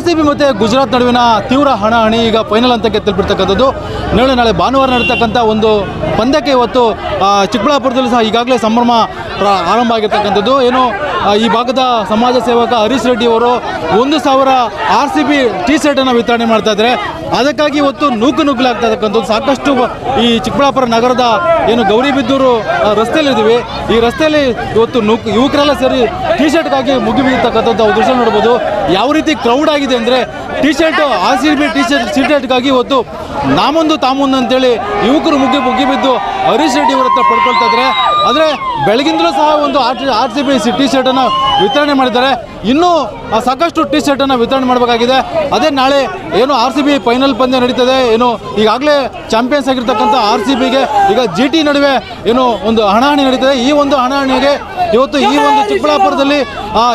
RCB ಮತ್ತು ಗುಜರಾತ್ ನಡುವಿನ ತೀವ್ರ ಹಣಾಹಣಿ ಈಗ ಫೈನಲ್ ಹಂತಕ್ಕೆ ತಲುಪಿರ್ತಕ್ಕಂಥದ್ದು. ನಾಳೆ ಭಾನುವಾರ ನಡೀತಕ್ಕಂಥ ಒಂದು ಪಂದ್ಯಕ್ಕೆ ಇವತ್ತು ಚಿಕ್ಕಬಳ್ಳಾಪುರದಲ್ಲಿ ಸಹ ಈಗಾಗಲೇ ಸಂಭ್ರಮ ಆರಂಭ ಆಗಿರ್ತಕ್ಕಂಥದ್ದು. ಏನು ಈ ಭಾಗದ ಸಮಾಜ ಸೇವಕ ಹರೀಶ್ ರೆಡ್ಡಿ ಅವರು 1,000 RCB ಟಿ ಶರ್ಟನ್ನು ವಿತರಣೆ ಮಾಡ್ತಾ ಇದ್ದಾರೆ. ಅದಕ್ಕಾಗಿ ಇವತ್ತು ನುಗ್ಗಲಾಗ್ತಾ ಇರ್ತಕ್ಕಂಥದ್ದು. ಸಾಕಷ್ಟು ಈ ಚಿಕ್ಕಬಳ್ಳಾಪುರ ನಗರದ ಏನು ಗೌರಿಬಿದ್ದೂರು ರಸ್ತೆಯಲ್ಲಿದ್ದೀವಿ. ಈ ರಸ್ತೆಯಲ್ಲಿ ಇವತ್ತು ಯುವಕರೆಲ್ಲ ಸೇರಿ ಟಿ ಶರ್ಟ್ಗಾಗಿ ಮುಗಿಬಿದ್ದಿರ್ತಕ್ಕಂಥದ್ದು ದೃಶ್ಯ ನೋಡ್ಬೋದು. ಯಾವ ರೀತಿ ಕ್ರೌಡ್ ಆಗಿದೆ ಅಂದರೆ ಟಿ ಶರ್ಟ್ RCB ಟಿ ಶರ್ಟ್ಗಾಗಿ ಇವತ್ತು ನಾಮೊಂದು ತಾಮೊಂದು ಅಂತೇಳಿ ಯುವಕರು ಮುಗಿಬಿದ್ದು ಹರೀಶ್ ರೆಡ್ಡಿ ಅವರ ಹತ್ರ ಪಡ್ಕೊಳ್ತಾ ಇದ್ದಾರೆ. ಆದರೆ ಬೆಳಗಿಂದಲೂ ಸಹ ಒಂದು RCB ಟಿ ಶರ್ಟನ್ನು ವಿತರಣೆ ಮಾಡಿದ್ದಾರೆ. ಇನ್ನೂ ಸಾಕಷ್ಟು ಟಿ ಶರ್ಟನ್ನು ವಿತರಣೆ ಮಾಡಬೇಕಾಗಿದೆ. ಅದೇ ನಾಳೆ ಏನು RCB ಫೈನಲ್ ಪಂದ್ಯ ನಡೀತದೆ. ಏನು ಈಗಾಗಲೇ ಚಾಂಪಿಯನ್ಸ್ ಆಗಿರ್ತಕ್ಕಂಥ RCBಗೆ ಈಗ GT ನಡುವೆ ಏನು ಒಂದು ಹಣಾಹಣಿ ನಡೀತದೆ. ಈ ಒಂದು ಹಣಾಹಣಿಗೆ ಇವತ್ತು ಈ ಒಂದು ಚಿಕ್ಕಬಳ್ಳಾಪುರದಲ್ಲಿ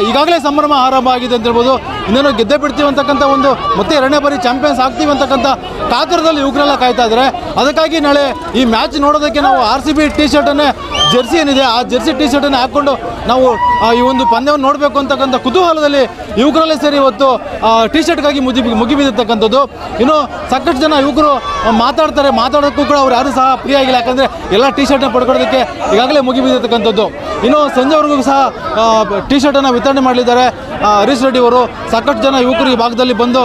ಈಗಾಗಲೇ ಸಂಭ್ರಮ ಆರಂಭ ಆಗಿದೆ ಅಂತ ಹೇಳ್ಬೋದು. ಇನ್ನೇನು ಗೆದ್ದೆ ಬಿಡ್ತೀವಿ ಅಂತಕ್ಕಂಥ ಒಂದು ಮತ್ತೆ 2ನೇ ಬಾರಿ ಚಾಂಪಿಯನ್ಸ್ ಆಗ್ತೀವಿ ಅಂತಕ್ಕಂಥ ಕಾತರದಲ್ಲಿ ಯುವಕರೆಲ್ಲ ಕಾಯ್ತಾ ಇದ್ದಾರೆ. ಅದಕ್ಕಾಗಿ ನಾಳೆ ಈ ಮ್ಯಾಚ್ ನೋಡೋದಕ್ಕೆ ನಾವು RCB ಟಿ ಶರ್ಟನ್ನೇ ಜೆರ್ಸಿ ಏನಿದೆ ಆ ಜೆರ್ಸಿ ಟಿ ಶರ್ಟನ್ನು ಹಾಕ್ಕೊಂಡು ನಾವು ಈ ಒಂದು ಪಂದ್ಯವನ್ನು ನೋಡಬೇಕು ಅಂತಕ್ಕಂಥ ಕುತೂಹಲದಲ್ಲಿ ಯುವಕರಲ್ಲೇ ಸೇರಿ ಇವತ್ತು ಟಿ ಶರ್ಟ್ಗಾಗಿ ಮುಗಿಬಿದ್ದಿರ್ತಕ್ಕಂಥದ್ದು. ಇನ್ನು ಸಾಕಷ್ಟು ಜನ ಯುವಕರು ಮಾತಾಡೋಕ್ಕೂ ಕೂಡ ಅವ್ರು ಯಾರೂ ಸಹ ಫ್ರೀ ಆಗಿಲ್ಲ. ಯಾಕಂದರೆ ಎಲ್ಲ ಟಿ ಶರ್ಟ್ನ ಪಡ್ಕೊಳ್ಳೋದಕ್ಕೆ ಈಗಾಗಲೇ ಮುಗಿಬಿದ್ದಿರ್ತಕ್ಕಂಥದ್ದು. ಇನ್ನು ಸಂಜೆವರೆಗೂ ಸಹ ಟಿ ಶರ್ಟನ್ನು ವಿತರಣೆ ಮಾಡಲಿದ್ದಾರೆ ಹರೀಶ್ ರೆಡ್ಡಿ ಅವರು. ಸಾಕಷ್ಟು ಜನ ಯುವಕರು ಈ ಭಾಗದಲ್ಲಿ ಬಂದು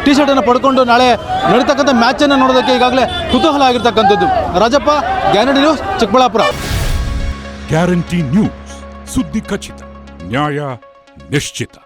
ಟಿ ಶರ್ಟನ್ನು ಪಡ್ಕೊಂಡು ನಾಳೆ ನಡೀತಕ್ಕಂಥ ಮ್ಯಾಚನ್ನು ನೋಡೋದಕ್ಕೆ ಈಗಾಗಲೇ ಕುತೂಹಲ ಆಗಿರ್ತಕ್ಕಂಥದ್ದು. Rajappa, guarantee news, Chikkaballapur. Guarantee news, ಸುದ್ದಿ ಖಚಿತ, ನ್ಯಾಯ ನಿಶ್ಚಿತ.